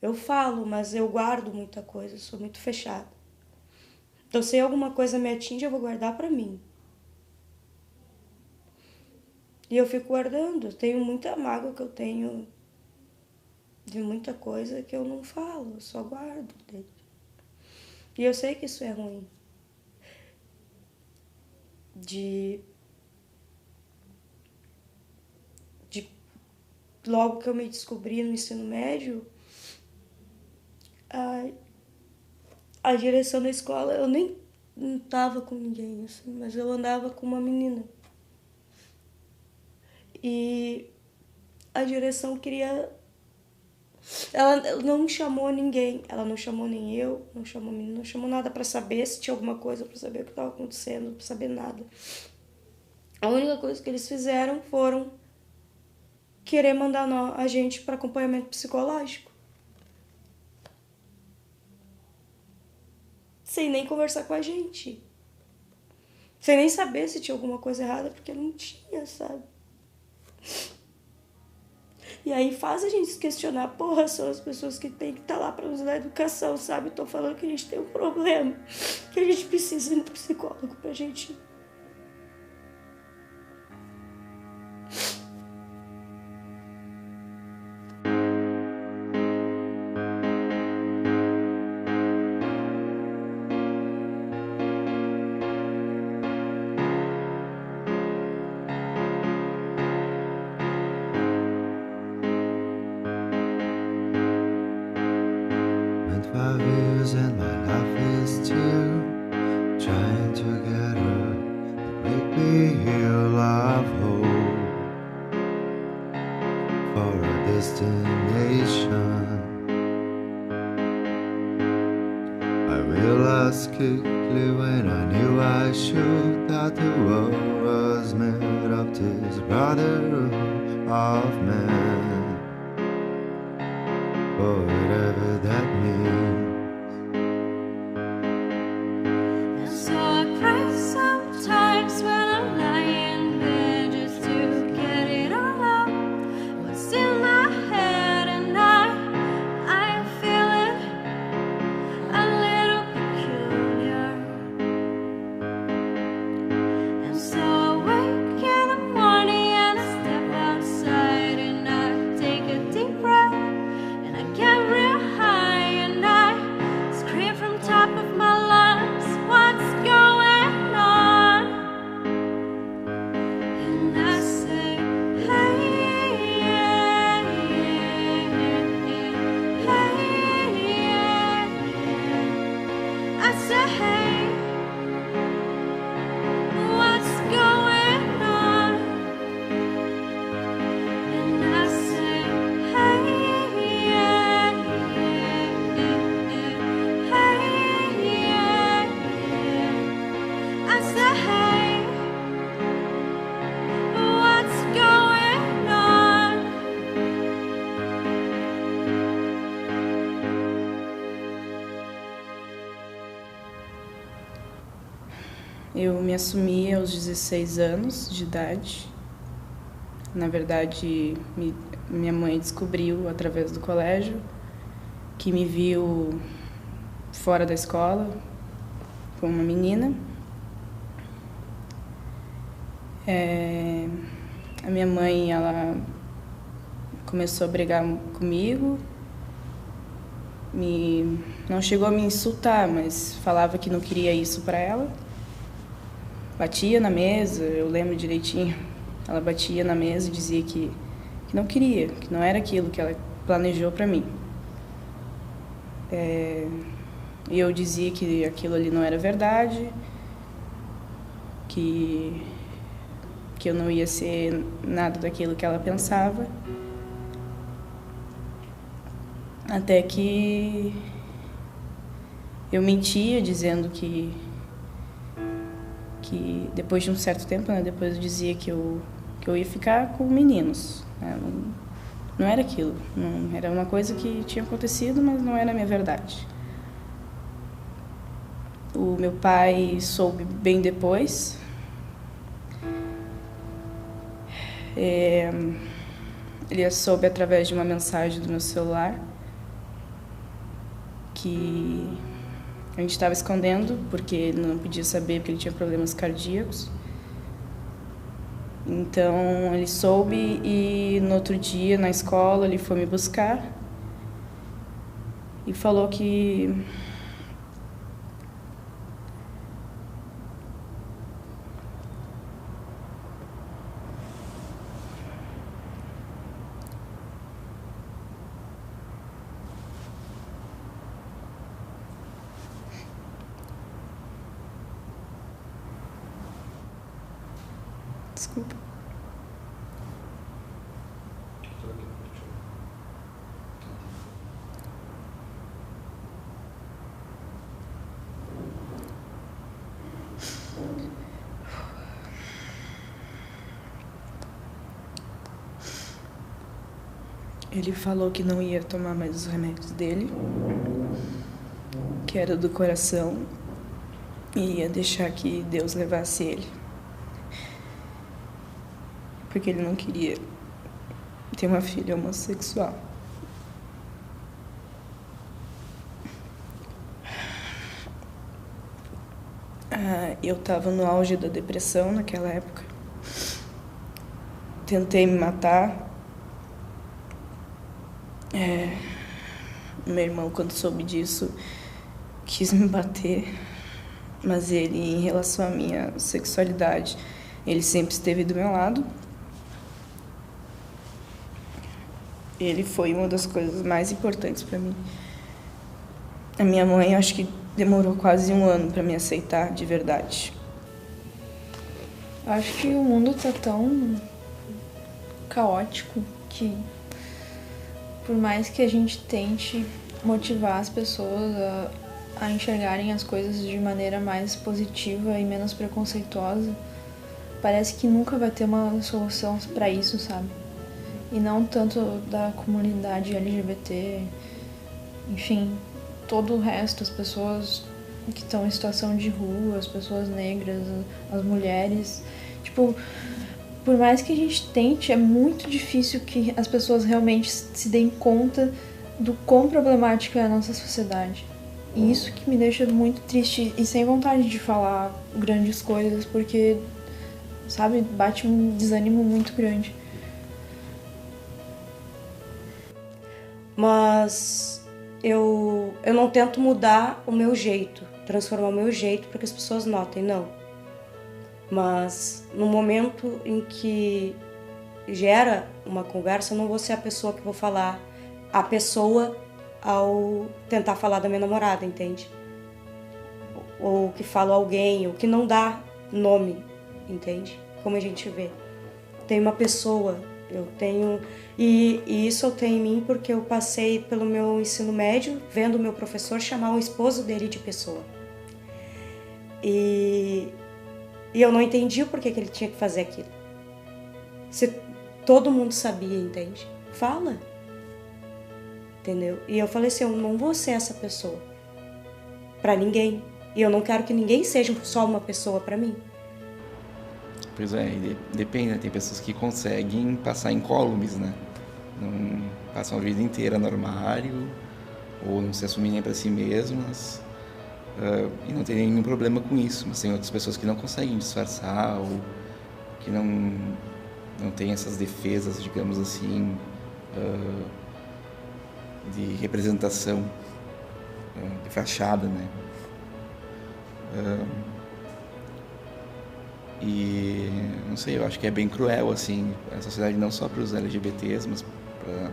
Eu falo, mas eu guardo muita coisa, eu sou muito fechada. Então, se alguma coisa me atinge, eu vou guardar pra mim. E eu fico guardando. Eu tenho muita mágoa que eu tenho de muita coisa que eu não falo, eu só guardo dentro. E eu sei que isso é ruim. De logo que eu me descobri no ensino médio, a direção da escola, eu nem não tava com ninguém, assim, mas eu andava com uma menina. E a direção queria... Ela não chamou ninguém, ela não chamou nem eu, não chamou menino, não chamou nada pra saber se tinha alguma coisa, pra saber o que tava acontecendo, pra saber nada. A única coisa que eles fizeram foram querer mandar a gente para acompanhamento psicológico. Sem nem conversar com a gente. Sem nem saber se tinha alguma coisa errada, porque não tinha, sabe? E aí faz a gente se questionar, porra, são as pessoas que têm que estar lá para nos dar educação, sabe? Tô falando que a gente tem um problema, que a gente precisa ir no psicólogo pra gente... Went 5 years and my life is too, trying to get her to make me heal of hope for a destination. I realized quickly when I knew I should that the world was made of this brotherhood of men, whatever that means. And so I cry sometimes when I'm lying in bed just to get it all out. What's in my head, and I'm feeling a little peculiar. And so I wake in the morning and I step outside and I take a deep breath and I get real high and I scream from top of my lungs, what's going on? And I say, hey, yeah, yeah, yeah, hey, yeah, yeah. I say, hey, what's going on? And I say, hey, yeah, yeah, yeah, hey, yeah, yeah. I say, hey, what's going on? Eu me assumi aos 16 anos de idade. Na verdade, minha mãe descobriu através do colégio, que me viu fora da escola com uma menina. A minha mãe, ela começou a brigar comigo, não chegou a me insultar, mas falava que não queria isso para ela. Batia na mesa, eu lembro direitinho. Ela batia na mesa e dizia que não queria, que não era aquilo que ela planejou para mim. E eu dizia que aquilo ali não era verdade, que eu não ia ser nada daquilo que ela pensava. Até que eu mentia dizendo que depois de um certo tempo, né, depois eu dizia que eu ia ficar com meninos. Né, não era aquilo, não, era uma coisa que tinha acontecido, mas não era a minha verdade. O meu pai soube bem depois. Ele soube através de uma mensagem do meu celular que a gente estava escondendo, porque ele não podia saber, porque ele tinha problemas cardíacos. Então ele soube e no outro dia, na escola, ele foi me buscar e falou que desculpa. Ele falou que não ia tomar mais os remédios dele, que era do coração, e ia deixar que Deus levasse ele. Porque ele não queria ter uma filha homossexual. Eu estava no auge da depressão naquela época. Tentei me matar. Meu irmão, quando soube disso, quis me bater. Mas ele, em relação à minha sexualidade, ele sempre esteve do meu lado. Ele foi uma das coisas mais importantes para mim. A minha mãe, acho que demorou quase 1 ano para me aceitar de verdade. Acho que o mundo tá tão caótico que, por mais que a gente tente motivar as pessoas a enxergarem as coisas de maneira mais positiva e menos preconceituosa, parece que nunca vai ter uma solução para isso, sabe? E não tanto da comunidade LGBT, enfim, todo o resto, as pessoas que estão em situação de rua, as pessoas negras, as mulheres. Tipo, por mais que a gente tente, é muito difícil que as pessoas realmente se deem conta do quão problemática é a nossa sociedade. E isso que me deixa muito triste e sem vontade de falar grandes coisas, porque, sabe, bate um desânimo muito grande. Mas eu não tento mudar o meu jeito, transformar o meu jeito para que as pessoas notem, não. Mas no momento em que gera uma conversa, eu não vou ser a pessoa que vou falar a pessoa ao tentar falar da minha namorada, entende? Ou que falo alguém, ou que não dá nome, entende? Como a gente vê. Tem uma pessoa, eu tenho... E isso eu tenho em mim porque eu passei pelo meu ensino médio vendo o meu professor chamar o esposo dele de pessoa. E eu não entendi o porquê que ele tinha que fazer aquilo. Se todo mundo sabia, entende? Fala. Entendeu? E eu falei assim, eu não vou ser essa pessoa pra ninguém. E eu não quero que ninguém seja só uma pessoa pra mim. Pois é, depende, né? Tem pessoas que conseguem passar incólumes, né? Não passam a vida inteira no armário, ou não se assumem nem pra si mesmas, e não tem nenhum problema com isso. Mas tem outras pessoas que não conseguem disfarçar, ou que não têm essas defesas, digamos assim, de representação, de fachada, né? E não sei, eu acho que é bem cruel assim a sociedade, não só para os LGBTs, mas para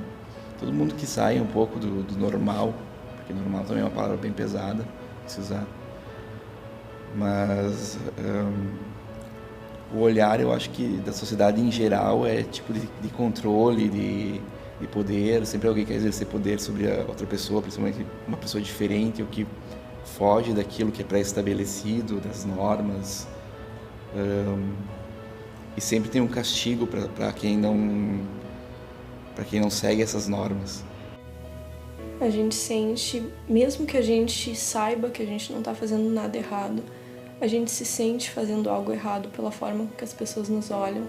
todo mundo que sai um pouco do normal, porque normal também é uma palavra bem pesada de se usar, mas o olhar, eu acho que da sociedade em geral é tipo de controle, de poder. Sempre alguém quer exercer poder sobre a outra pessoa, principalmente uma pessoa diferente, ou que foge daquilo que é pré-estabelecido, das normas. E sempre tem um castigo para quem não segue essas normas. A gente sente, mesmo que a gente saiba que a gente não tá fazendo nada errado, a gente se sente fazendo algo errado pela forma que as pessoas nos olham.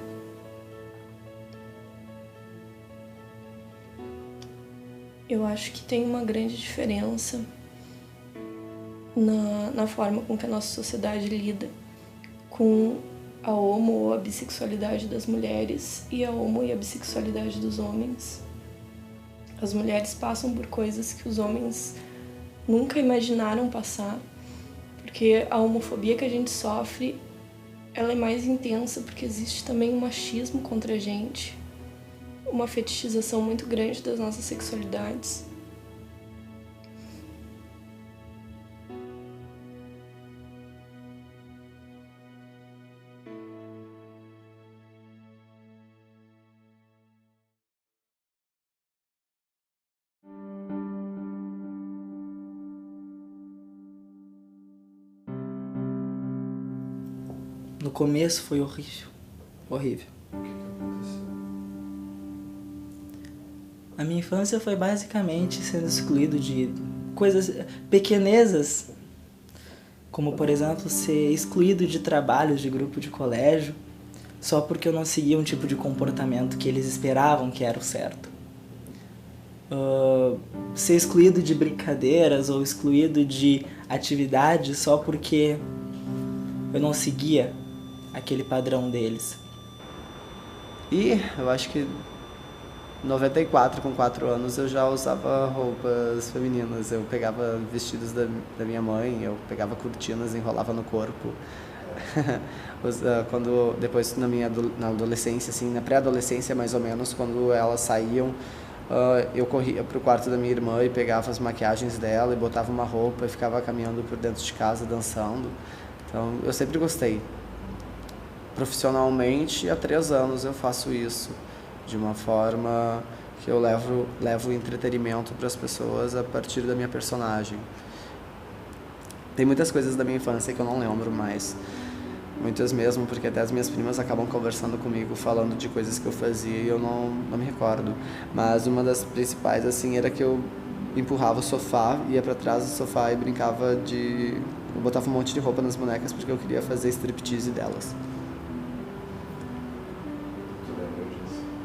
Eu acho que tem uma grande diferença na forma com que a nossa sociedade lida com a homo ou a bissexualidade das mulheres e a homo e a bissexualidade dos homens. As mulheres passam por coisas que os homens nunca imaginaram passar, porque a homofobia que a gente sofre, ela é mais intensa porque existe também um machismo contra a gente, uma fetichização muito grande das nossas sexualidades. No começo foi horrível. Horrível. A minha infância foi basicamente sendo excluído de coisas pequenezas, como, por exemplo, ser excluído de trabalhos de grupo de colégio, só porque eu não seguia um tipo de comportamento que eles esperavam que era o certo. Ser excluído de brincadeiras ou excluído de atividades só porque eu não seguia aquele padrão deles. E eu acho que em 94, com 4 anos, eu já usava roupas femininas. Eu pegava vestidos da minha mãe, eu pegava cortinas, enrolava no corpo. Depois, na adolescência, assim, na pré-adolescência mais ou menos, quando elas saíam, eu corria pro quarto da minha irmã e pegava as maquiagens dela e botava uma roupa e ficava caminhando por dentro de casa, dançando. Então, eu sempre gostei. Profissionalmente, há 3 anos eu faço isso, de uma forma que eu levo entretenimento para as pessoas a partir da minha personagem. Tem muitas coisas da minha infância que eu não lembro mais, muitas mesmo, porque até as minhas primas acabam conversando comigo, falando de coisas que eu fazia e eu não me recordo. Mas uma das principais, assim, era que eu empurrava o sofá, ia para trás do sofá e brincava eu botava um monte de roupa nas bonecas porque eu queria fazer striptease delas.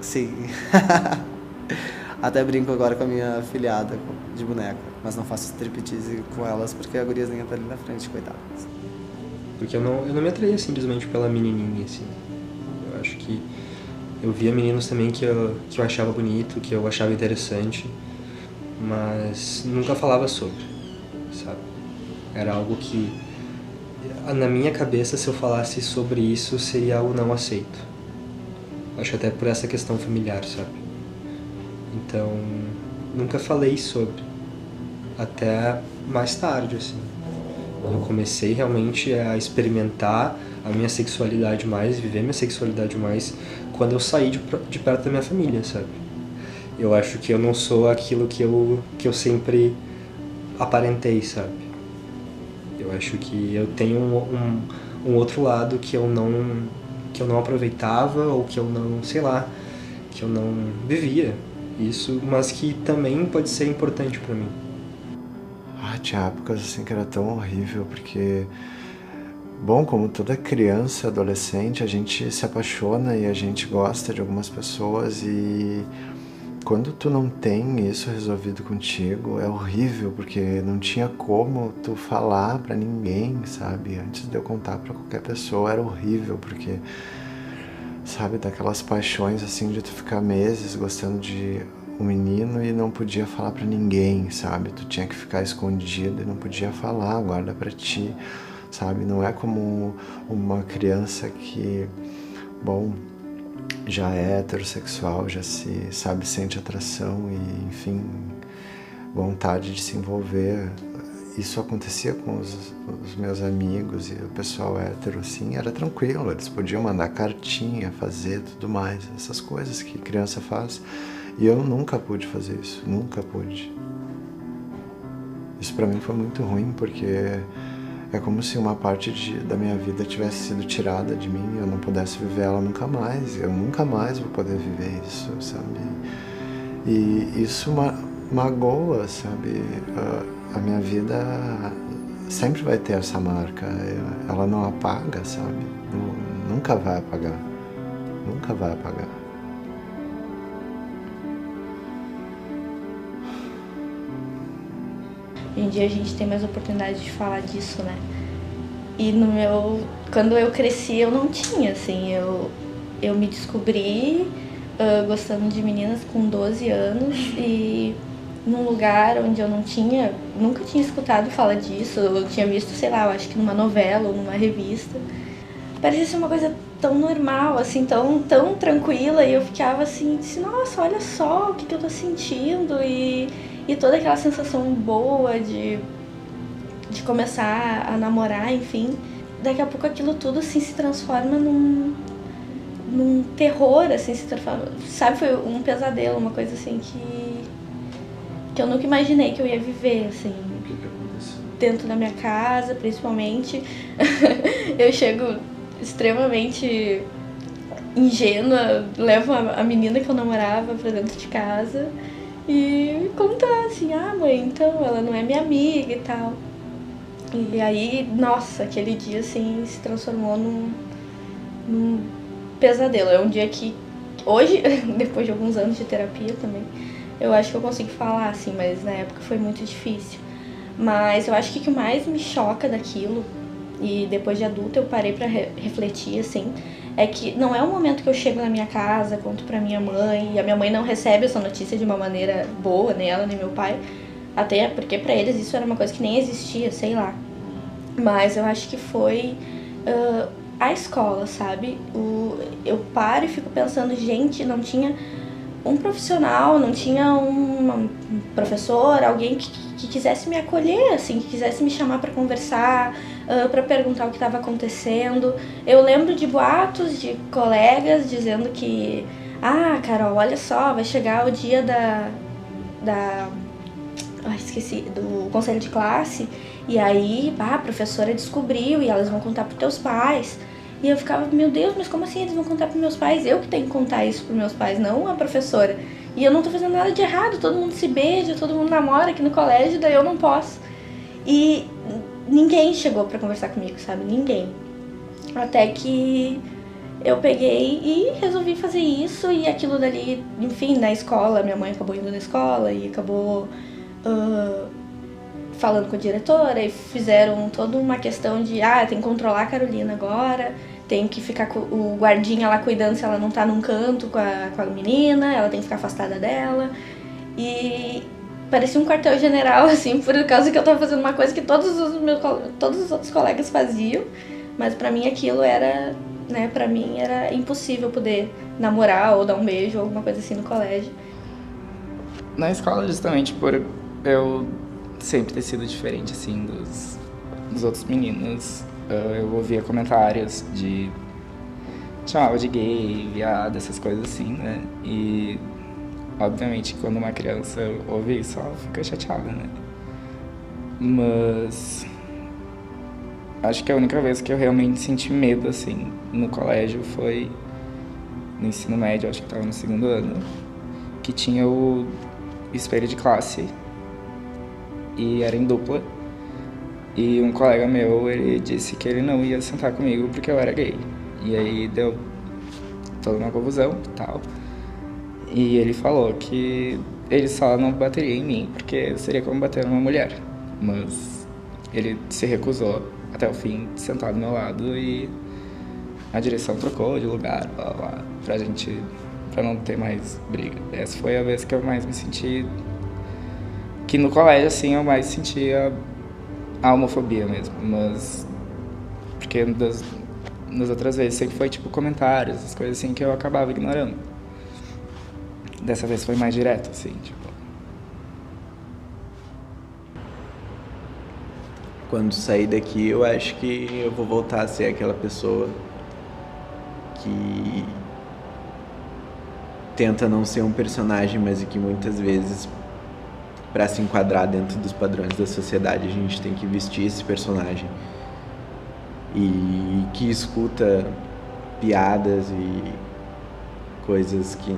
Sim. Até brinco agora com a minha filhada de boneca, mas não faço striptease com elas porque a guriazinha tá ali na frente, coitada. Porque eu não me atraía simplesmente pela menininha, assim. Eu acho que eu via meninos também que eu achava bonito, que eu achava interessante, mas nunca falava sobre, sabe? Era algo que, na minha cabeça, se eu falasse sobre isso, seria algo não aceito. Acho até por essa questão familiar, sabe? Então, nunca falei sobre. Até mais tarde, assim. Eu comecei realmente a experimentar a minha sexualidade mais, viver minha sexualidade mais, quando eu saí de perto da minha família, sabe? Eu acho que eu não sou aquilo que eu sempre aparentei, sabe? Eu acho que eu tenho um outro lado que eu não aproveitava ou que eu não, sei lá, que eu não vivia isso, mas que também pode ser importante pra mim. Tinha épocas assim que era tão horrível, porque, bom, como toda criança, adolescente, a gente se apaixona e a gente gosta de algumas pessoas e quando tu não tem isso resolvido contigo, é horrível, porque não tinha como tu falar pra ninguém, sabe? Antes de eu contar pra qualquer pessoa, era horrível, porque, sabe, daquelas paixões assim de tu ficar meses gostando de um menino e não podia falar pra ninguém, sabe? Tu tinha que ficar escondido e não podia falar, guarda pra ti, sabe? Não é como uma criança que, bom, já é heterossexual, já sente atração e, enfim, vontade de se envolver. Isso acontecia com os meus amigos e o pessoal hétero, assim, era tranquilo, eles podiam mandar cartinha, fazer tudo mais, essas coisas que criança faz. E eu nunca pude fazer isso, nunca pude. Isso pra mim foi muito ruim, porque é como se uma parte da minha vida tivesse sido tirada de mim e eu não pudesse viver ela nunca mais. Eu nunca mais vou poder viver isso, sabe? E isso magoa, sabe? A minha vida sempre vai ter essa marca. Ela não apaga, sabe? Nunca vai apagar. Nunca vai apagar. Hoje em dia a gente tem mais oportunidade de falar disso, né? E quando eu cresci, eu não tinha, assim, eu me descobri gostando de meninas com 12 anos e num lugar onde eu nunca tinha escutado falar disso, eu tinha visto, sei lá, eu acho que numa novela ou numa revista. Parecia ser uma coisa tão normal, assim, tão tranquila, e eu ficava assim, disse, nossa, olha só o que eu tô sentindo, e toda aquela sensação boa de começar a namorar, enfim. Daqui a pouco aquilo tudo, assim, se transforma num terror, assim, se transforma, sabe, foi um pesadelo, uma coisa assim que eu nunca imaginei que eu ia viver, assim. O que aconteceu? Dentro da minha casa, principalmente. Eu chego extremamente ingênua, levo a menina que eu namorava pra dentro de casa e contar assim, mãe, então ela não é minha amiga e tal. E aí, nossa, aquele dia assim se transformou num pesadelo. É um dia que hoje, depois de alguns anos de terapia também, eu acho que eu consigo falar assim, mas na época foi muito difícil. Mas eu acho que o que mais me choca daquilo, e depois de adulta eu parei pra refletir, assim, é que não é um momento que eu chego na minha casa, conto pra minha mãe, e a minha mãe não recebe essa notícia de uma maneira boa, nem ela, nem meu pai, até porque pra eles isso era uma coisa que nem existia, sei lá. Mas eu acho que foi a escola, sabe? Eu paro e fico pensando, gente, não tinha um profissional, não tinha um professor, alguém que quisesse me acolher, assim, que quisesse me chamar para conversar, para perguntar o que estava acontecendo. Eu lembro de boatos de colegas dizendo que, Carol, olha só, vai chegar o dia do conselho de classe, e aí, a professora descobriu e elas vão contar pros teus pais. E eu ficava, meu Deus, mas como assim eles vão contar pros meus pais? Eu que tenho que contar isso pros meus pais, não a professora. E eu não tô fazendo nada de errado, todo mundo se beija, todo mundo namora aqui no colégio, daí eu não posso. E ninguém chegou pra conversar comigo, sabe? Ninguém. Até que eu peguei e resolvi fazer isso, e aquilo dali, enfim, na escola, minha mãe acabou indo na escola e acabou falando com a diretora, e fizeram toda uma questão de, tem que controlar a Carolina agora, tem que ficar com o guardinha lá cuidando se ela não tá num canto com a menina, ela tem que ficar afastada dela. E parecia um quartel-general, assim, por causa que eu tava fazendo uma coisa que todos os outros colegas faziam, mas pra mim aquilo era, né, pra mim era impossível poder namorar ou dar um beijo ou alguma coisa assim no colégio. Na escola, justamente por eu sempre ter sido diferente, assim, dos outros meninos, eu ouvia comentários chamava de gay, viado, essas coisas assim, né? E, obviamente, quando uma criança ouve isso, ela fica chateada, né? Mas acho que a única vez que eu realmente senti medo, assim, no colégio foi no ensino médio, acho que eu tava no 2º ano, que tinha o espelho de classe e era em dupla. E um colega meu, ele disse que ele não ia sentar comigo porque eu era gay. E aí deu toda uma confusão e tal. E ele falou que ele só não bateria em mim porque seria como bater numa mulher. Mas ele se recusou até o fim de sentar do meu lado e a direção trocou de lugar, blá, blá, blá, pra não ter mais briga. Essa foi a vez que eu mais me senti... Que no colégio, assim, eu mais sentia a homofobia mesmo, mas... Porque nas outras vezes sempre foi, tipo, comentários, as coisas assim que eu acabava ignorando. Dessa vez foi mais direto, assim, tipo... Quando sair daqui, eu acho que eu vou voltar a ser aquela pessoa que tenta não ser um personagem, mas que muitas vezes, para se enquadrar dentro dos padrões da sociedade, a gente tem que vestir esse personagem. E que escuta piadas e coisas que,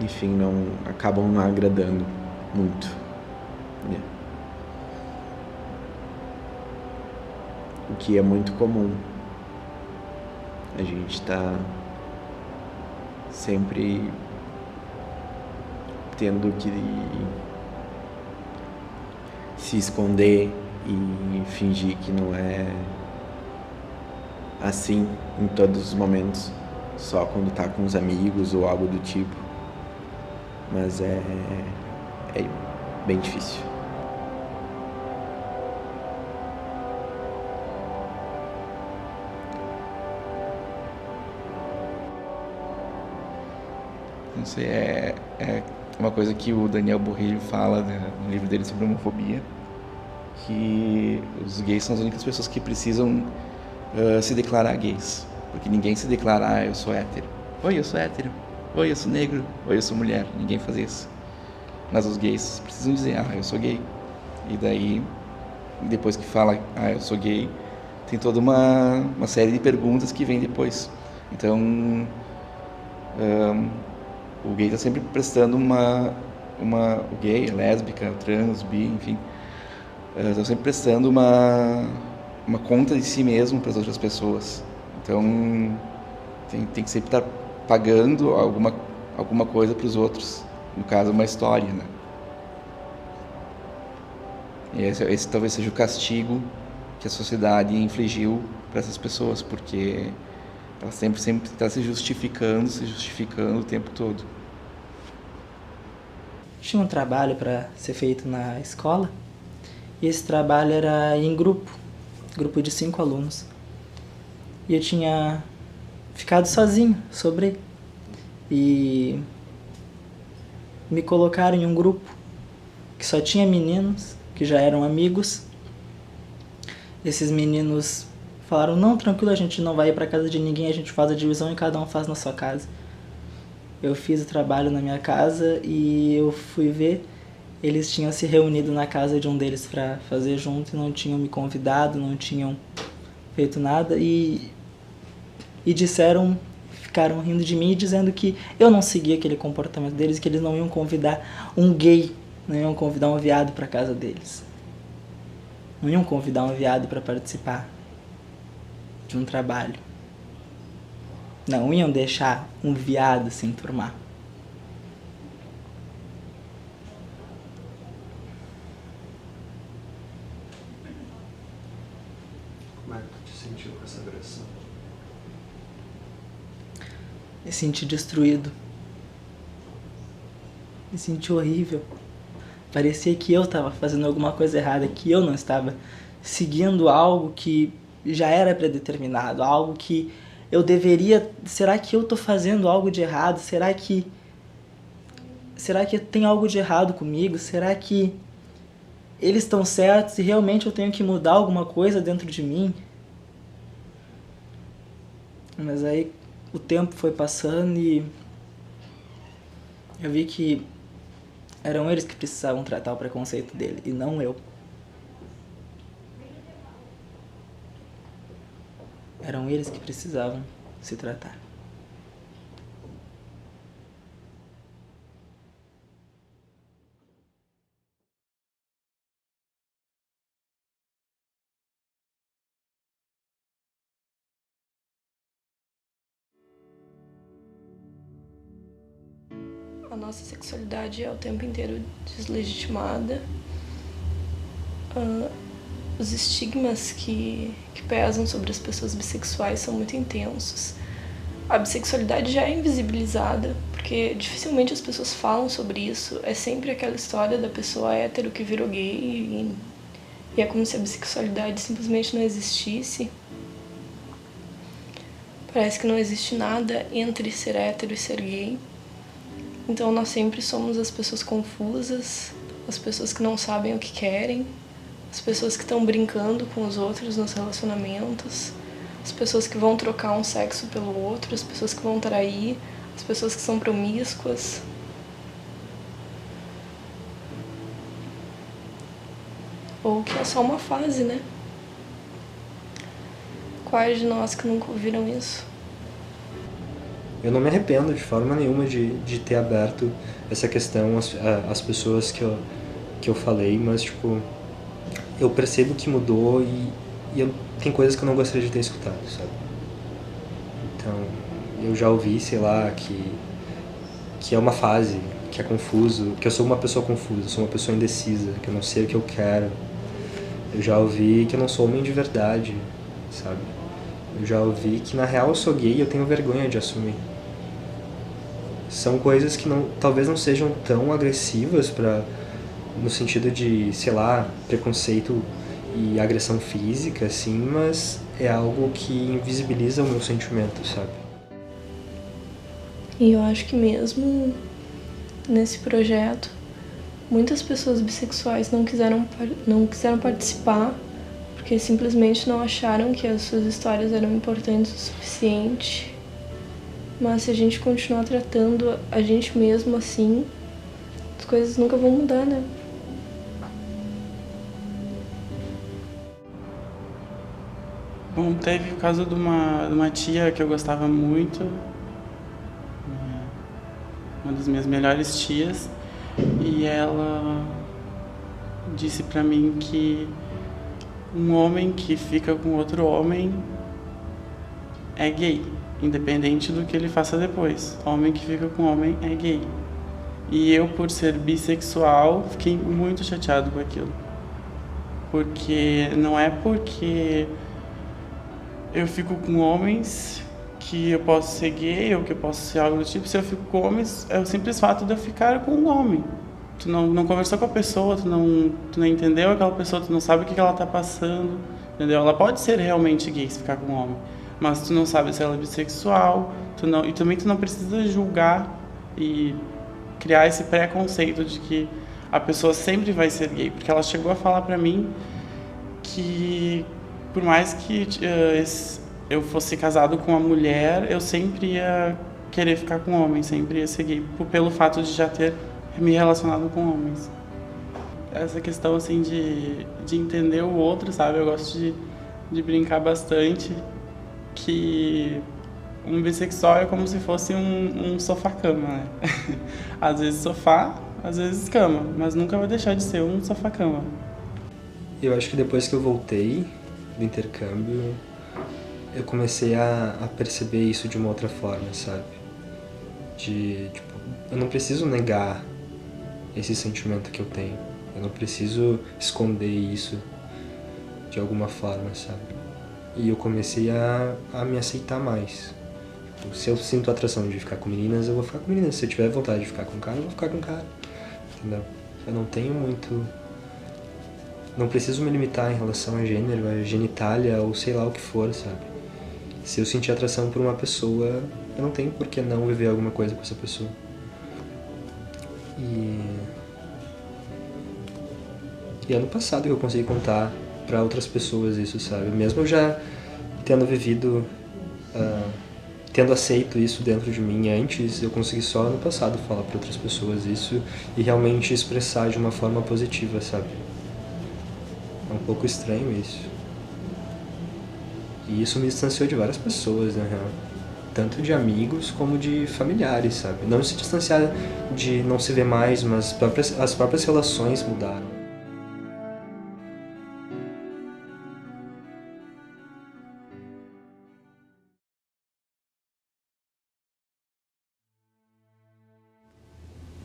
enfim, não acabam não agradando muito. O que é muito comum. A gente tá sempre tendo que se esconder e fingir que não é assim em todos os momentos, só quando tá com os amigos ou algo do tipo. Mas é bem difícil. Não sei, é uma coisa que o Daniel Borrilho fala, né, no livro dele sobre homofobia, que os gays são as únicas pessoas que precisam se declarar gays, porque ninguém se declara, eu sou hétero. Oi, eu sou hétero. Oi, eu sou negro. Oi, eu sou mulher. Ninguém faz isso. Mas os gays precisam dizer, eu sou gay. E daí, depois que fala, eu sou gay, tem toda uma série de perguntas que vem depois. Então, o gay está sempre prestando o gay, a lésbica, o trans, o bi, enfim, estão sempre prestando uma conta de si mesmo para as outras pessoas. Então, tem que sempre estar pagando alguma coisa para os outros. No caso, uma história, né? E esse talvez seja o castigo que a sociedade infligiu para essas pessoas, porque ela sempre está se justificando o tempo todo. Tinha um trabalho para ser feito na escola, e esse trabalho era em grupo de 5 alunos. E eu tinha ficado sozinho, sobrei. E me colocaram em um grupo que só tinha meninos, que já eram amigos. Esses meninos falaram, não, tranquilo, a gente não vai ir para casa de ninguém, a gente faz a divisão e cada um faz na sua casa. Eu fiz o trabalho na minha casa e eu fui ver, eles tinham se reunido na casa de um deles para fazer junto e não tinham me convidado, não tinham feito nada e disseram, ficaram rindo de mim, dizendo que eu não seguia aquele comportamento deles, que eles não iam convidar um gay, não iam convidar um viado para casa deles. Não iam convidar um viado para participar de um trabalho. Não iam deixar um viado se enturmar. Como é que tu te sentiu com essa agressão? Me senti destruído. Me senti horrível. Parecia que eu estava fazendo alguma coisa errada, que eu não estava seguindo algo que já era predeterminado, algo que eu deveria... Será que eu estou fazendo algo de errado? Será que tem algo de errado comigo? Será que eles estão certos e realmente eu tenho que mudar alguma coisa dentro de mim? Mas aí o tempo foi passando e eu vi que eram eles que precisavam tratar o preconceito dele e não eu. Eram eles que precisavam se tratar. A nossa sexualidade é o tempo inteiro deslegitimada. Os estigmas que pesam sobre as pessoas bissexuais são muito intensos. A bissexualidade já é invisibilizada, porque dificilmente as pessoas falam sobre isso. É sempre aquela história da pessoa hétero que virou gay e é como se a bissexualidade simplesmente não existisse. Parece que não existe nada entre ser hétero e ser gay. Então nós sempre somos as pessoas confusas, as pessoas que não sabem o que querem, as pessoas que estão brincando com os outros nos relacionamentos, as pessoas que vão trocar um sexo pelo outro, as pessoas que vão trair, as pessoas que são promíscuas. Ou que é só uma fase, né? Quais de nós que nunca ouviram isso? Eu não me arrependo de forma nenhuma de ter aberto essa questão às pessoas que eu falei, mas, tipo, eu percebo que mudou e tem coisas que eu não gostaria de ter escutado, sabe? Então, eu já ouvi, sei lá, que é uma fase, que é confuso, que eu sou uma pessoa confusa, sou uma pessoa indecisa, que eu não sei o que eu quero. Eu já ouvi que eu não sou homem de verdade, sabe? Eu já ouvi que na real eu sou gay e eu tenho vergonha de assumir. São coisas que talvez não sejam tão agressivas no sentido de, sei lá, preconceito e agressão física, assim, mas é algo que invisibiliza o meu sentimento, sabe? E eu acho que mesmo nesse projeto, muitas pessoas bissexuais não quiseram participar porque simplesmente não acharam que as suas histórias eram importantes o suficiente. Mas se a gente continuar tratando a gente mesmo assim, as coisas nunca vão mudar, né? Bom, teve o caso de uma tia que eu gostava muito, uma das minhas melhores tias, e ela disse pra mim que um homem que fica com outro homem é gay, independente do que ele faça depois. Homem que fica com homem é gay. E eu, por ser bissexual, fiquei muito chateado com aquilo. Porque não é porque eu fico com homens que eu posso ser gay ou que eu posso ser algo do tipo. Se eu fico com homens, é o simples fato de eu ficar com um homem. Tu não conversou com a pessoa, tu não entendeu aquela pessoa, tu não sabe o que ela tá passando, entendeu? Ela pode ser realmente gay se ficar com um homem, mas tu não sabe se ela é bissexual, e também tu não precisa julgar e criar esse preconceito de que a pessoa sempre vai ser gay, porque ela chegou a falar pra mim que por mais que eu fosse casado com uma mulher, eu sempre ia querer ficar com homem, sempre ia ser gay, pelo fato de já ter me relacionado com homens. Essa questão assim de entender o outro, sabe? Eu gosto de brincar bastante que um bissexual é como se fosse um sofá-cama, né? Às vezes sofá, às vezes cama, mas nunca vai deixar de ser um sofá-cama. Eu acho que depois que eu voltei do intercâmbio, eu comecei a perceber isso de uma outra forma, sabe? Tipo, eu não preciso negar esse sentimento que eu tenho. Eu não preciso esconder isso de alguma forma, sabe? E eu comecei a me aceitar mais. Tipo, se eu sinto atração de ficar com meninas, eu vou ficar com meninas. Se eu tiver vontade de ficar com cara, eu vou ficar com cara. Entendeu? Eu não tenho muito... Não preciso me limitar em relação a gênero, a genitália ou sei lá o que for, sabe? Se eu sentir atração por uma pessoa, eu não tenho por que não viver alguma coisa com essa pessoa. E ano passado que eu consegui contar pra outras pessoas isso, sabe? Mesmo já tendo vivido, tendo aceito isso dentro de mim antes, eu consegui só ano passado falar pra outras pessoas isso e realmente expressar de uma forma positiva, sabe? É um pouco estranho isso. E isso me distanciou de várias pessoas, na real. Tanto de amigos como de familiares, sabe? Não se distanciar de não se ver mais, mas as próprias relações mudaram.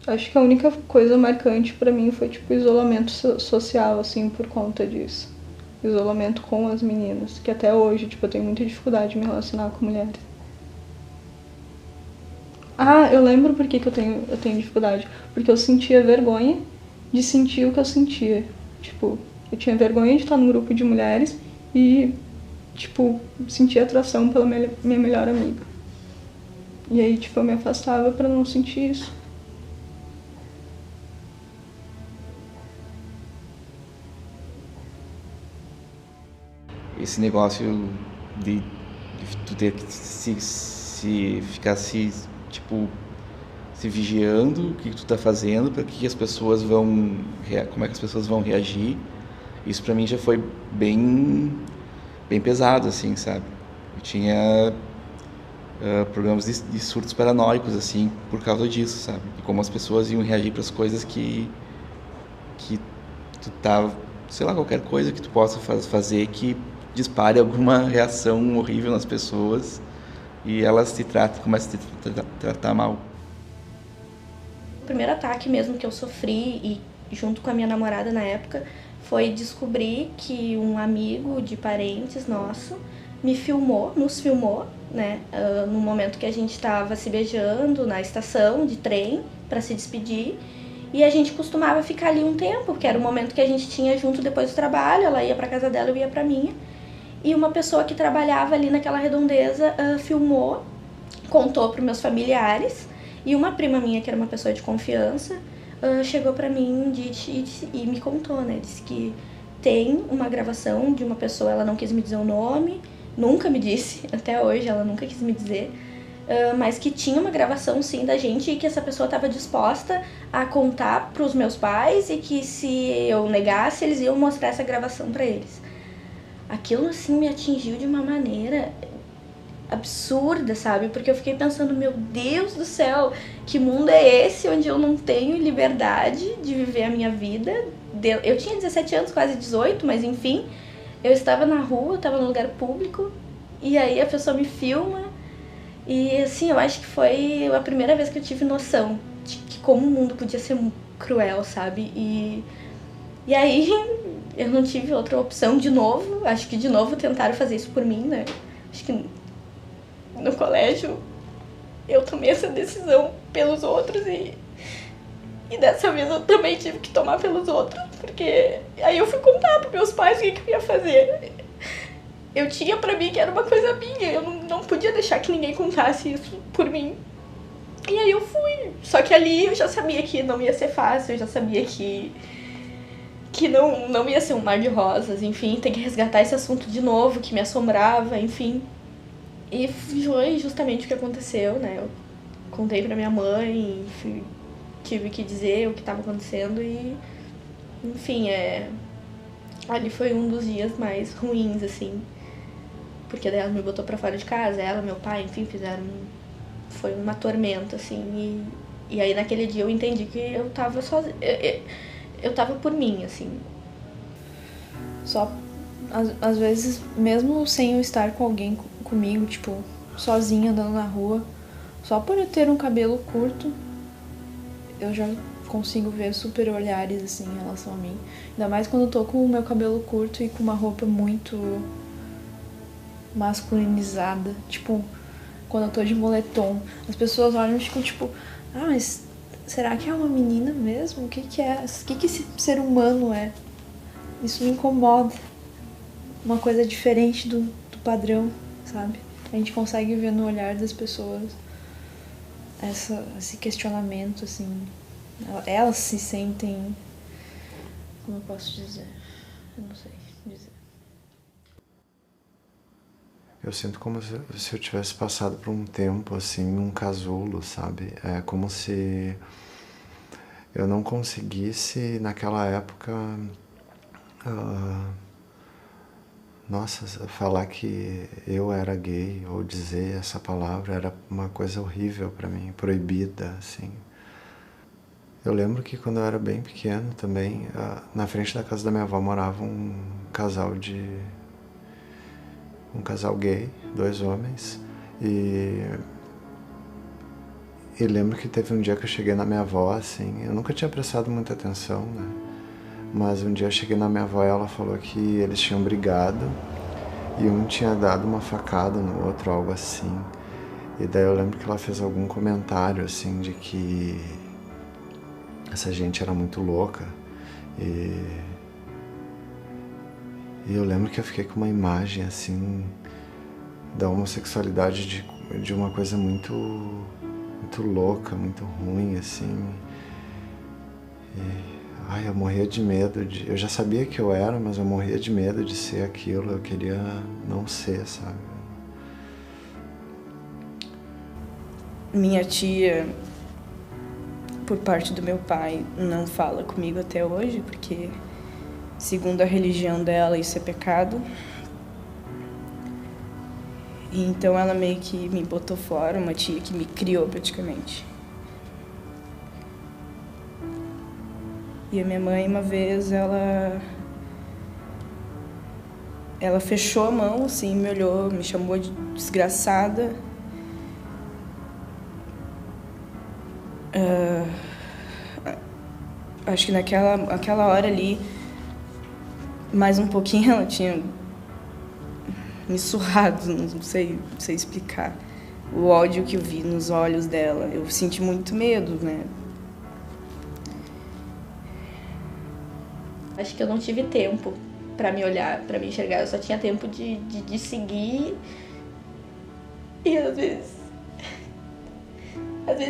Acho que a única coisa marcante pra mim foi, tipo, isolamento social, assim, por conta disso. Isolamento com as meninas, que até hoje, tipo, eu tenho muita dificuldade de me relacionar com mulheres. Ah, eu lembro por que eu tenho dificuldade. Porque eu sentia vergonha de sentir o que eu sentia. Tipo, eu tinha vergonha de estar num grupo de mulheres e, tipo, sentia atração pela minha melhor amiga. E aí, tipo, eu me afastava pra não sentir isso. Esse negócio de tu ter que ficar tipo, se vigiando o que tu tá fazendo, para que as pessoas como é que as pessoas vão reagir. Isso pra mim já foi bem pesado, assim, sabe? Eu tinha problemas de surtos paranoicos, assim, por causa disso, sabe? E como as pessoas iam reagir para as coisas que tu tá, sei lá, qualquer coisa que tu possa fazer que dispare alguma reação horrível nas pessoas e elas começam a te tratar mal. primeiro ataque mesmo que eu sofri, e junto com a minha namorada na época, foi descobrir que um amigo de parentes nosso nos filmou, né, no momento que a gente estava se beijando na estação de trem para se despedir. E a gente costumava ficar ali um tempo, porque era o momento que a gente tinha junto depois do trabalho, ela ia para casa dela, eu ia para minha. E uma pessoa que trabalhava ali naquela redondeza filmou, contou para meus familiares, e uma prima minha, que era uma pessoa de confiança, chegou para mim e me contou, né? Disse que tem uma gravação de uma pessoa, ela não quis me dizer o nome, nunca me disse, até hoje ela nunca quis me dizer, mas que tinha uma gravação sim da gente e que essa pessoa estava disposta a contar para os meus pais e que se eu negasse, eles iam mostrar essa gravação para eles. Aquilo assim me atingiu de uma maneira absurda, sabe? Porque eu fiquei pensando, meu Deus do céu, que mundo é esse onde eu não tenho liberdade de viver a minha vida? Eu tinha 17 anos, quase 18, mas enfim, eu estava na rua, eu estava num lugar público, e aí a pessoa me filma, e assim, eu acho que foi a primeira vez que eu tive noção de que como o mundo podia ser cruel, sabe? E aí eu não tive outra opção de novo, acho que de novo tentaram fazer isso por mim, né? Acho que no colégio eu tomei essa decisão pelos outros e dessa vez eu também tive que tomar pelos outros, porque aí eu fui contar pros meus pais o que eu ia fazer. Eu tinha pra mim que era uma coisa minha, eu não podia deixar que ninguém contasse isso por mim. E aí eu fui, só que ali eu já sabia que não ia ser fácil, eu já sabia que não ia ser um mar de rosas, enfim, tem que resgatar esse assunto de novo, que me assombrava, enfim. E foi justamente o que aconteceu, né? Eu contei pra minha mãe, tive que dizer o que estava acontecendo e, enfim, ali foi um dos dias mais ruins, assim, porque daí ela me botou pra fora de casa, ela, meu pai, enfim, foi uma tormenta, assim, e aí naquele dia eu entendi que eu tava sozinha, eu tava por mim, assim. Só, às vezes, mesmo sem eu estar com alguém comigo, tipo, sozinha andando na rua, só por eu ter um cabelo curto, eu já consigo ver super olhares, assim, em relação a mim. Ainda mais quando eu tô com o meu cabelo curto e com uma roupa muito masculinizada. Tipo, quando eu tô de moletom, as pessoas olham e ficam tipo, mas será que é uma menina mesmo? O que é? O que esse ser humano é? Isso me incomoda. Uma coisa diferente do padrão, sabe? A gente consegue ver no olhar das pessoas esse questionamento, assim. Elas se sentem... Como eu posso dizer? Eu não sei dizer. Eu sinto como se eu tivesse passado por um tempo, assim, um casulo, sabe? É como se eu não conseguisse, naquela época, falar que eu era gay, ou dizer essa palavra, era uma coisa horrível pra mim, proibida, assim. Eu lembro que quando eu era bem pequeno também, na frente da casa da minha avó morava um casal gay, 2 homens, e lembro que teve um dia que eu cheguei na minha avó, assim, eu nunca tinha prestado muita atenção, né? Mas um dia eu cheguei na minha avó e ela falou que eles tinham brigado e um tinha dado uma facada no outro, algo assim. E daí eu lembro que ela fez algum comentário, assim, de que essa gente era muito louca. E eu lembro que eu fiquei com uma imagem, assim, da homossexualidade de uma coisa muito, muito louca, muito ruim, assim. Eu morria de medo eu já sabia que eu era, mas eu morria de medo de ser aquilo, eu queria não ser, sabe? Minha tia, por parte do meu pai, não fala comigo até hoje, porque, segundo a religião dela, isso é pecado. E então ela meio que me botou fora, uma tia que me criou praticamente. E a minha mãe, uma vez, ela fechou a mão, assim, me olhou, me chamou de desgraçada. acho que naquela hora ali, mais um pouquinho ela tinha me surrado, não sei explicar. O ódio que eu vi nos olhos dela, eu senti muito medo, né? Acho que eu não tive tempo pra me olhar, pra me enxergar. Eu só tinha tempo de seguir. E às vezes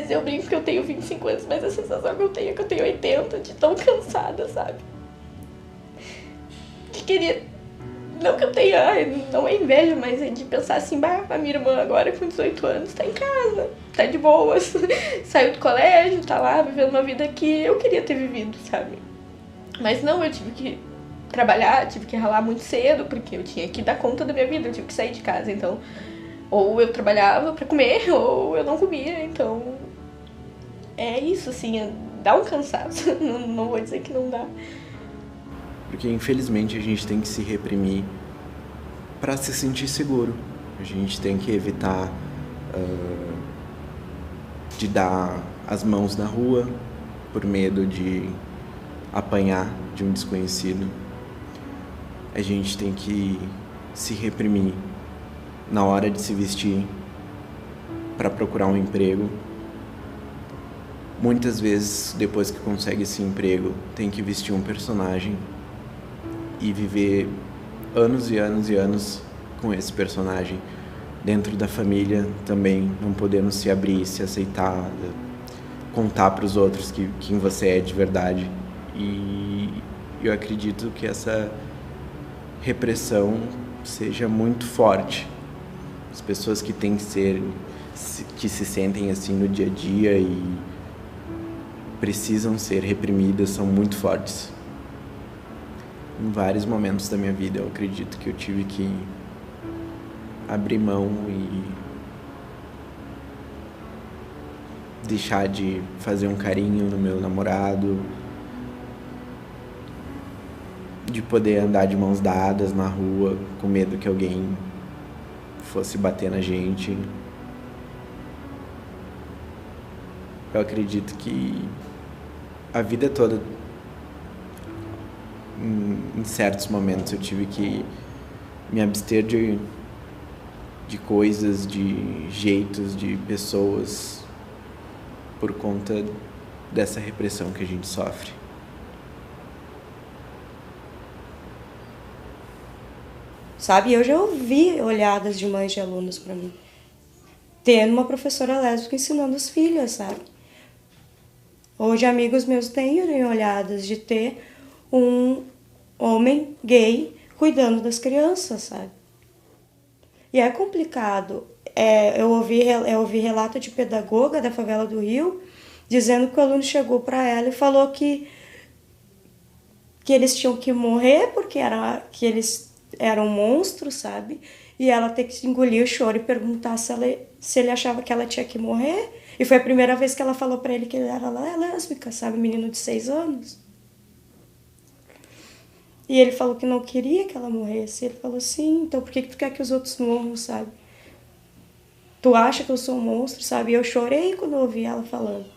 eu brinco que eu tenho 25 anos, mas a sensação que eu tenho é que eu tenho 80, de tão cansada, sabe? Que queria... Não que eu tenha, não é inveja, mas é de pensar assim, a minha irmã agora com 18 anos tá em casa, tá de boas, saiu do colégio, tá lá vivendo uma vida que eu queria ter vivido, sabe? Mas não, eu tive que trabalhar, tive que ralar muito cedo, porque eu tinha que dar conta da minha vida, eu tive que sair de casa, então... Ou eu trabalhava pra comer, ou eu não comia, então... É isso, assim, dá um cansaço, não vou dizer que não dá. Porque infelizmente a gente tem que se reprimir para se sentir seguro. A gente tem que evitar de dar as mãos na rua por medo de apanhar de um desconhecido. A gente tem que se reprimir na hora de se vestir para procurar um emprego. Muitas vezes, depois que consegue esse emprego, tem que vestir um personagem e viver anos e anos e anos com esse personagem. Dentro da família também, não podendo se abrir, se aceitar, contar para os outros quem você é de verdade. E eu acredito que essa repressão seja muito forte. As pessoas que que se sentem assim no dia a dia e precisam ser reprimidas são muito fortes. Em vários momentos da minha vida eu acredito que eu tive que abrir mão e deixar de fazer um carinho no meu namorado, de poder andar de mãos dadas na rua com medo que alguém fosse bater na gente. Eu acredito que a vida toda, em certos momentos, eu tive que me abster de coisas, de jeitos, de pessoas, por conta dessa repressão que a gente sofre. Sabe, eu já ouvi olhadas de mães de alunos para mim, tendo uma professora lésbica ensinando as filhas, sabe? Hoje amigos meus têm olhadas de ter um homem gay cuidando das crianças, sabe? E é complicado. Eu ouvi relato de pedagoga da favela do Rio dizendo que o aluno chegou para ela e falou que eles tinham que morrer porque que eles eram monstros, sabe? E ela ter que engolir o choro e perguntar se ele achava que ela tinha que morrer. E foi a primeira vez que ela falou pra ele que ele era lésbica, sabe? Menino de 6 anos. E ele falou que não queria que ela morresse. Ele falou, sim, então por que tu quer que os outros morram, sabe? Tu acha que eu sou um monstro, sabe? E eu chorei quando eu ouvi ela falando.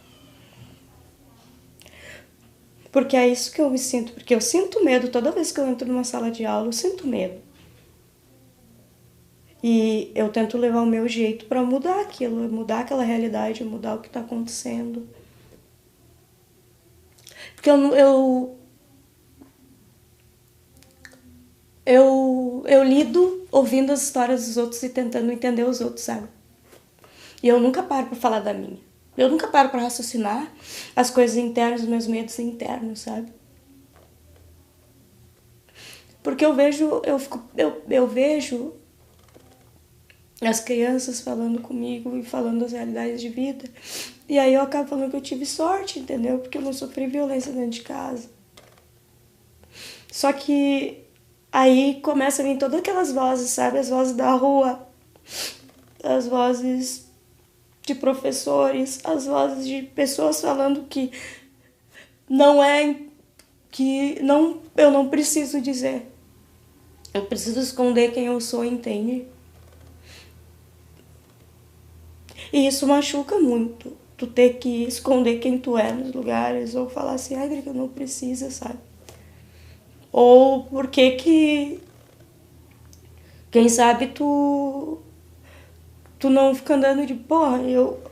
Porque é isso que eu me sinto. Porque eu sinto medo toda vez que eu entro numa sala de aula, eu sinto medo. E eu tento levar o meu jeito para mudar aquilo, mudar aquela realidade, mudar o que está acontecendo. Porque eu lido ouvindo as histórias dos outros e tentando entender os outros, sabe? E eu nunca paro para falar da minha. Eu nunca paro para raciocinar as coisas internas, os meus medos internos, sabe? Porque eu vejo as crianças falando comigo e falando das realidades de vida. E aí eu acabo falando que eu tive sorte, entendeu? Porque eu não sofri violência dentro de casa. Só que aí começa a vir todas aquelas vozes, sabe? As vozes da rua, as vozes de professores, as vozes de pessoas falando que eu não preciso dizer. Eu preciso esconder quem eu sou, entende? E isso machuca muito. tu ter que esconder quem tu é nos lugares, ou falar assim, ai, Drica, não precisa, sabe? Ou por que quem sabe tu não fica andando de, porra, eu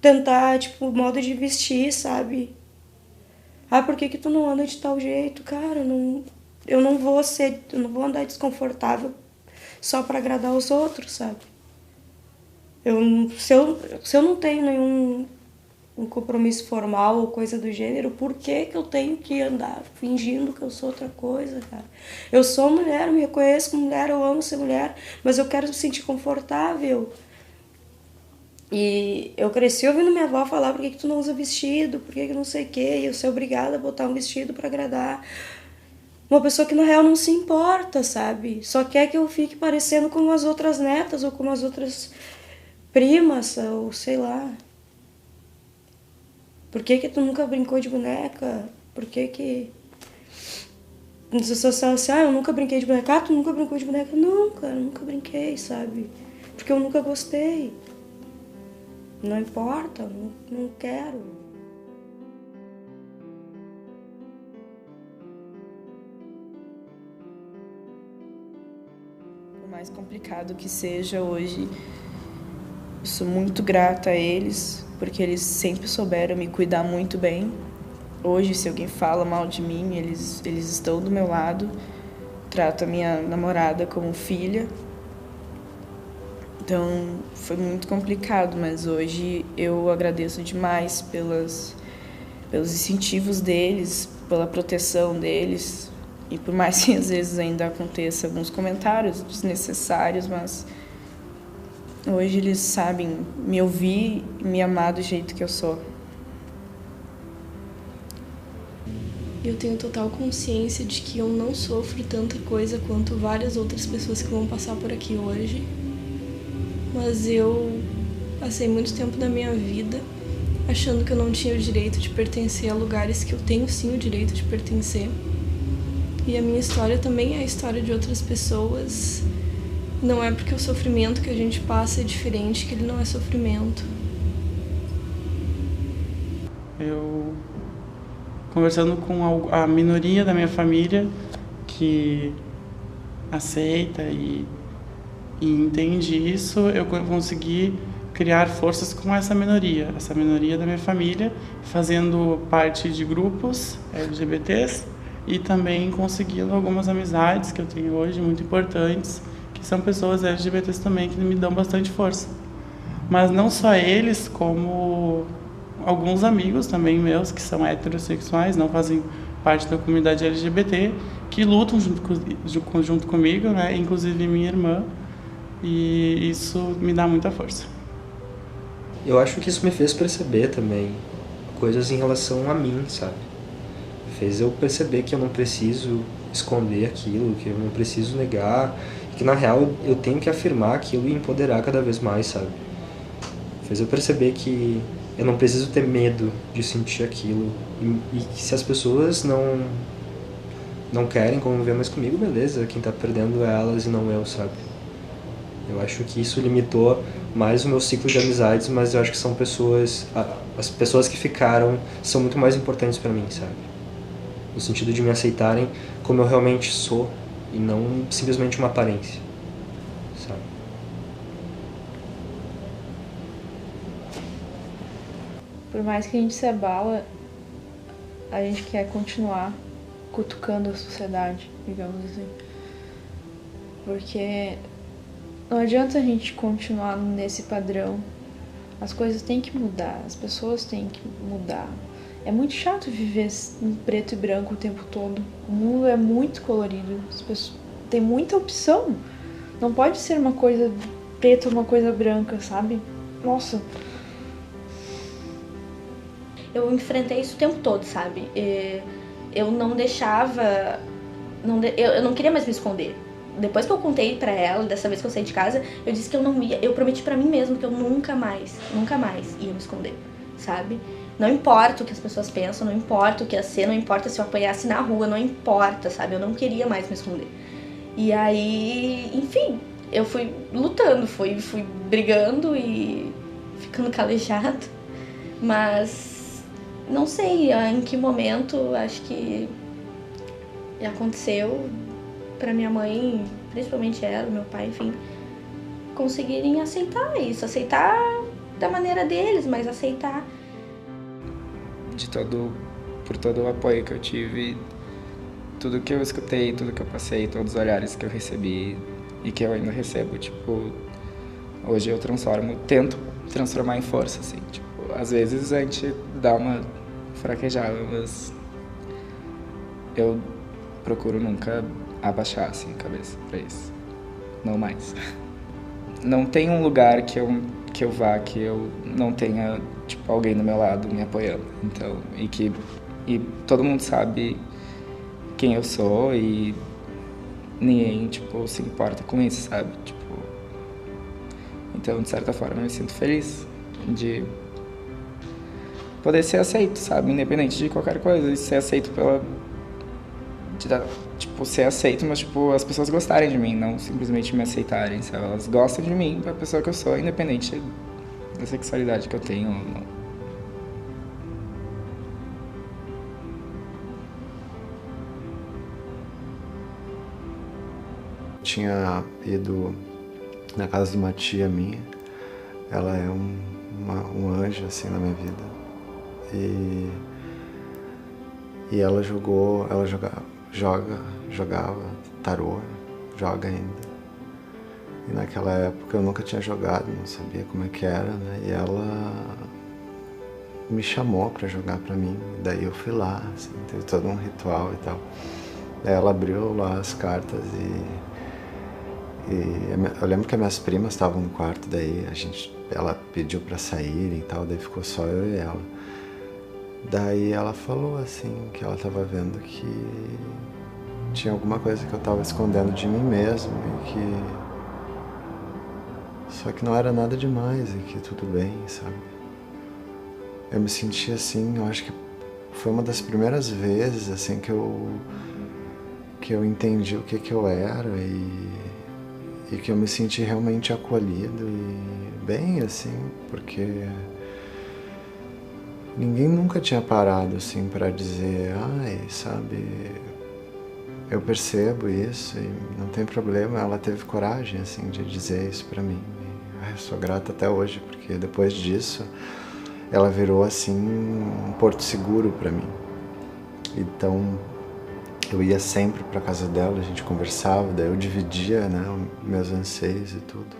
tentar, tipo, modo de vestir, sabe? Ah, por que tu não anda de tal jeito? Cara, eu não vou andar desconfortável só pra agradar os outros, sabe? Se eu não tenho nenhum compromisso formal ou coisa do gênero, por que eu tenho que andar fingindo que eu sou outra coisa, cara? Eu sou mulher, eu me reconheço como mulher, eu amo ser mulher, mas eu quero me sentir confortável. E eu cresci ouvindo minha avó falar, por que tu não usa vestido, por que não sei o quê, e eu ser obrigada a botar um vestido pra agradar uma pessoa que na real não se importa, sabe? Só quer que eu fique parecendo como as outras netas ou como as outras primas, ou sei lá. Por que tu nunca brincou de boneca? Por que as pessoas falam assim, eu nunca brinquei de boneca. Ah, tu nunca brincou de boneca? Não, cara, eu nunca brinquei, sabe? Porque eu nunca gostei. Não importa, não quero. Por mais complicado que seja hoje, eu sou muito grata a eles, porque eles sempre souberam me cuidar muito bem. Hoje, se alguém fala mal de mim, eles estão do meu lado. Trato a minha namorada como filha. Então, foi muito complicado, mas hoje eu agradeço demais pelos incentivos deles, pela proteção deles. E por mais que às vezes ainda aconteça alguns comentários desnecessários, mas hoje eles sabem me ouvir e me amar do jeito que eu sou. Eu tenho total consciência de que eu não sofro tanta coisa quanto várias outras pessoas que vão passar por aqui hoje. Mas eu passei muito tempo da minha vida achando que eu não tinha o direito de pertencer a lugares que eu tenho sim o direito de pertencer. E a minha história também é a história de outras pessoas. Não é porque o sofrimento que a gente passa é diferente que ele não é sofrimento. Eu, conversando com a minoria da minha família que aceita e entende isso, eu consegui criar forças com essa minoria da minha família, fazendo parte de grupos LGBTs e também conseguindo algumas amizades que eu tenho hoje muito importantes, que são pessoas LGBTs também que me dão bastante força. Mas não só eles, como alguns amigos também meus que são heterossexuais, não fazem parte da comunidade LGBT, que lutam junto comigo, né? Inclusive minha irmã. E isso me dá muita força. Eu acho que isso me fez perceber também coisas em relação a mim, sabe? Fez eu perceber que eu não preciso esconder aquilo, que eu não preciso negar, que na real eu tenho que afirmar aquilo e empoderar cada vez mais, sabe? Fez eu perceber que eu não preciso ter medo de sentir aquilo e que se as pessoas não querem conviver mais comigo, beleza, quem tá perdendo é elas e não eu, sabe? Eu acho que isso limitou mais o meu ciclo de amizades, mas eu acho que são pessoas... As pessoas que ficaram são muito mais importantes pra mim, sabe? No sentido de me aceitarem como eu realmente sou e não simplesmente uma aparência, sabe? Por mais que a gente se abala, a gente quer continuar cutucando a sociedade, digamos assim. Porque não adianta a gente continuar nesse padrão. As coisas têm que mudar, as pessoas têm que mudar. É muito chato viver em preto e branco o tempo todo. O mundo é muito colorido, as pessoas... tem muita opção. Não pode ser uma coisa preta ou uma coisa branca, sabe? Nossa. Eu enfrentei isso o tempo todo, sabe? Eu não deixava... Eu não queria mais me esconder. Depois que eu contei pra ela, dessa vez que eu saí de casa, eu disse que eu não ia... Eu prometi pra mim mesma que eu nunca mais ia me esconder, sabe? Não importa o que as pessoas pensam, não importa o que ia ser, não importa se eu apanhasse na rua, não importa, sabe? Eu não queria mais me esconder. E aí, enfim, eu fui lutando, fui brigando e ficando calejado. Mas não sei em que momento, acho que aconteceu pra minha mãe, principalmente ela, meu pai, enfim, conseguirem aceitar isso, aceitar da maneira deles, mas aceitar. Por todo o apoio que eu tive, tudo que eu escutei, tudo que eu passei, todos os olhares que eu recebi e que eu ainda recebo, tipo, hoje eu tento transformar em força, assim, tipo, às vezes a gente dá uma fraquejada, mas eu procuro nunca abaixar, assim, a cabeça pra isso, não mais. Não tem um lugar que eu vá que eu não tenha, tipo, alguém do meu lado me apoiando, então, e todo mundo sabe quem eu sou e ninguém, tipo, se importa com isso, sabe? Tipo, então, de certa forma, eu me sinto feliz de poder ser aceito, sabe? Independente de qualquer coisa, e ser aceito tipo, ser aceito, mas, tipo, as pessoas gostarem de mim, não simplesmente me aceitarem, sabe? Elas gostam de mim, da pessoa que eu sou, independente da sexualidade que eu tenho ou não. Tinha ido na casa de uma tia minha. Ela é um anjo assim na minha vida. E ela jogava tarô, joga ainda. E naquela época eu nunca tinha jogado, não sabia como é que era, né? E ela me chamou pra jogar pra mim. Daí eu fui lá, assim, teve todo um ritual e tal. Daí ela abriu lá as cartas e eu lembro que as minhas primas estavam no quarto, daí ela pediu pra saírem e tal, daí ficou só eu e ela. Daí ela falou assim, que ela tava vendo que tinha alguma coisa que eu tava escondendo de mim mesmo e que... Só que não era nada demais e que tudo bem, sabe? Eu me senti assim, eu acho que foi uma das primeiras vezes assim que eu entendi o que eu era e que eu me senti realmente acolhido e bem assim, porque ninguém nunca tinha parado assim para dizer, ai, sabe, eu percebo isso e não tem problema. Ela teve coragem assim de dizer isso para mim. E, eu sou grata até hoje, porque depois disso ela virou assim um porto seguro para mim. Então eu ia sempre para casa dela, a gente conversava, daí eu dividia, né, meus anseios e tudo.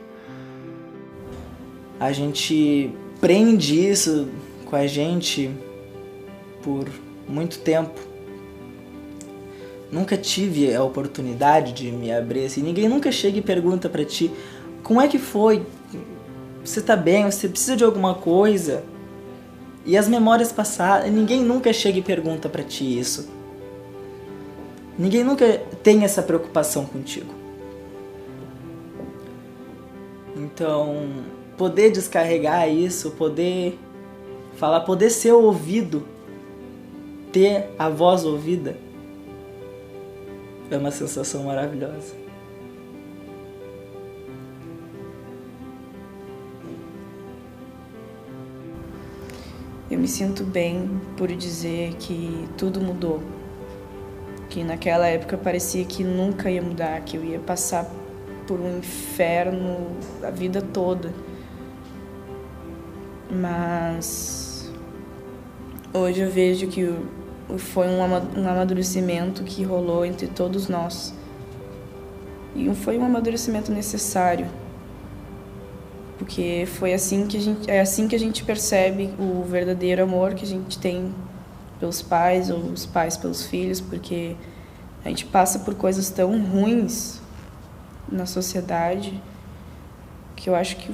A gente prende isso com a gente por muito tempo. Nunca tive a oportunidade de me abrir assim. Ninguém nunca chega e pergunta pra ti, como é que foi? Você tá bem? Você precisa de alguma coisa? E as memórias passadas, ninguém nunca chega e pergunta pra ti isso. Ninguém nunca tem essa preocupação contigo. Então, poder descarregar isso, poder falar, poder ser ouvido, ter a voz ouvida, é uma sensação maravilhosa. Eu me sinto bem por dizer que tudo mudou. Que naquela época parecia que nunca ia mudar, que eu ia passar por um inferno a vida toda. Mas hoje eu vejo que foi um amadurecimento que rolou entre todos nós. E foi um amadurecimento necessário. Porque foi assim é assim que a gente percebe o verdadeiro amor que a gente tem pelos pais ou os pais pelos filhos, porque a gente passa por coisas tão ruins na sociedade que eu acho que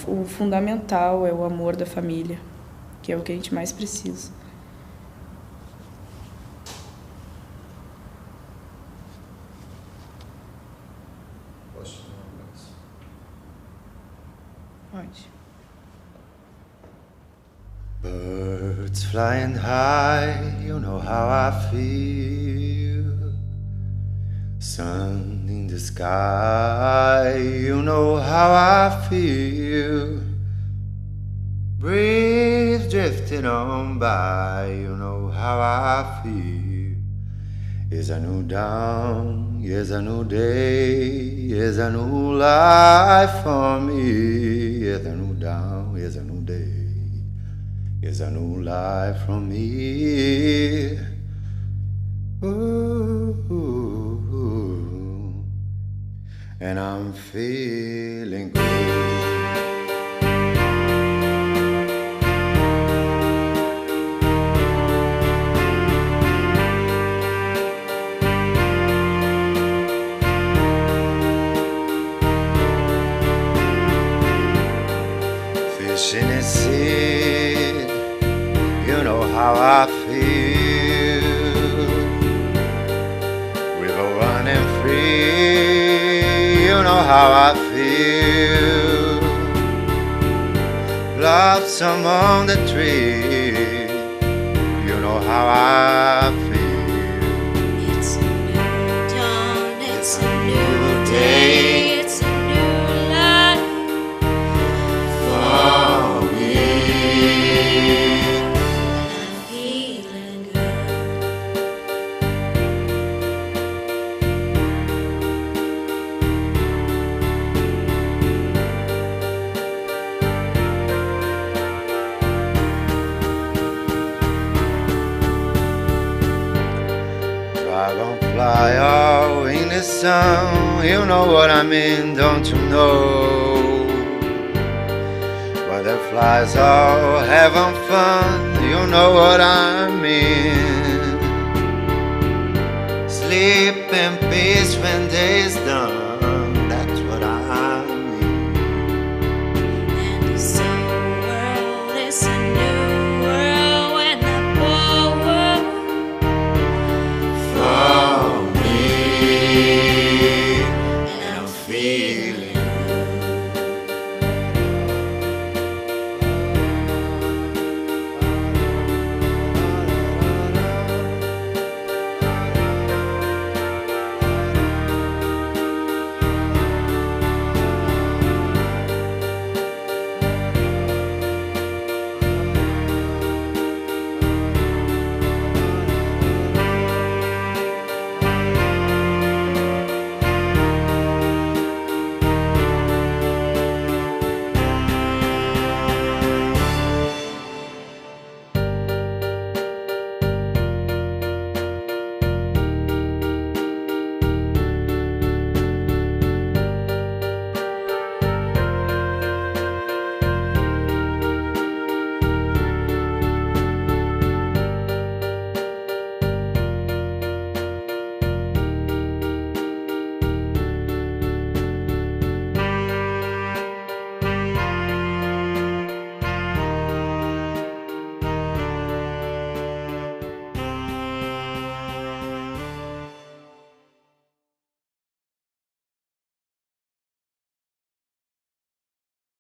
o fundamental é o amor da família, que é o que a gente mais precisa. Pode. Birds flying high, you know how I feel. sun in the sky, you know how I feel. Breeze drifting on by, you know how I feel. It's a new dawn, it's a new day, it's a new life for me. It's a new dawn, it's a new day, it's a new life for me. Ooh, and I'm feeling good. Fish in the sea, you know how I feel. River running free, you know how I feel. Blossom on the tree, you know how I feel. It's a new dawn, it's a new day, it's a new life for me. I'm feeling good. Dragonfly all in the sun, you know what I mean, don't you know? Butterflies all having fun, you know what I mean. Sleep in peace when day's done,